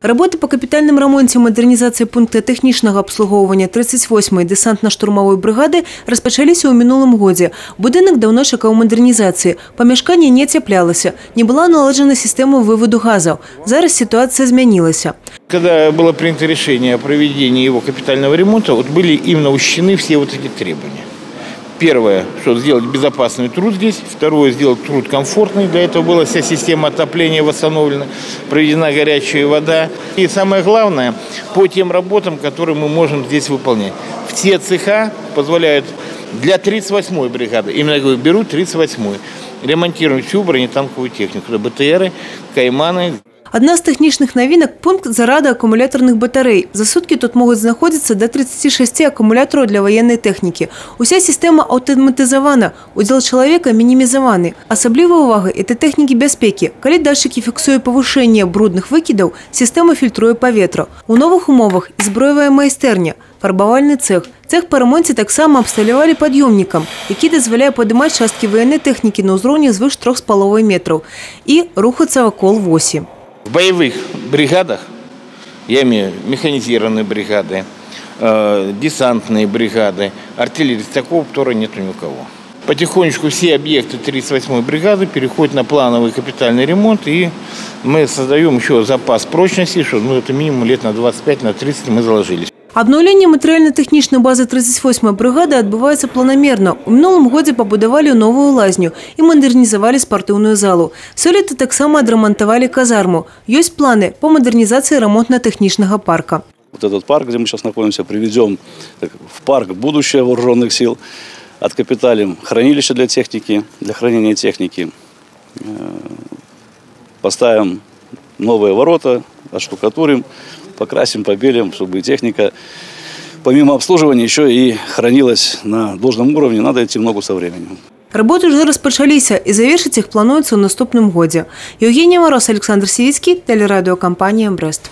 Работы по капитальным ремонте и модернизации пункта технічнага обслуговывания 38-й десантно-штурмовой бригады распачаліся ў мінулым годзе. Будынак давно чакаў модернизации. Памяшканне не цяплялася, не была наладжена система выводу газов. Зараз ситуация изменилась. Когда было принято решение о проведении его капитального ремонта, были именно учтены все эти требования. Первое, что сделать безопасный труд здесь. Второе, сделать труд комфортный. Для этого была вся система отопления восстановлена, проведена горячая вода. И самое главное, по тем работам, которые мы можем здесь выполнять. Все цеха позволяют для 38-й бригады, именно говорю, берут 38-й, ремонтировать всю бронетанковую технику. БТРы, кайманы. Одна з технічних новинок – пункт зарада аккумуляторных батарей. За сутки тут могут находиться до 36 аккумуляторов для военной техники. Уся система автоматизована, удел человека минимизованы. Особливая увага – это техники безпеки. Коли датчики фиксуют повышение брудных выкидов, система фильтрует поветра. У новых умовах – зброевая майстерня, фарбовальный цех. Цех по ремонту так само обсталявали подъемником, який дозволяє поднимать частки военной техники на узроне свыше 3,5 метров и рухаться вокол оси. В боевых бригадах, я имею механизированные бригады, десантные бригады, артиллерии, такого повтора нет ни у кого. Потихонечку все объекты 38-й бригады переходят на плановый капитальный ремонт, и мы создаем еще запас прочности, что это минимум лет на 25, на 30 мы заложились. Обновление материально-технічной базы 38-й бригады отбывается планомерно. У минулом году побудовали новую лазню и модернизовали спортивную залу. Сёлета так само отремонтовали казарму. Есть планы по модернизации ремонтно-техничного парка. Вот этот парк, где мы сейчас находимся, приведем в парк будущее вооруженных сил. Откапиталим хранилище для техники, для хранения техники. Поставим новые ворота, отштукатурим, покрасим, побелим, чтобы техника, помимо обслуживания, еще и хранилась на должном уровне. Надо идти в ногу со временем. Работы уже распочалися, и завершить их плануется в наступном году. Евгения Мороз, Александр Сивицкий, телерадиокомпания «Брест».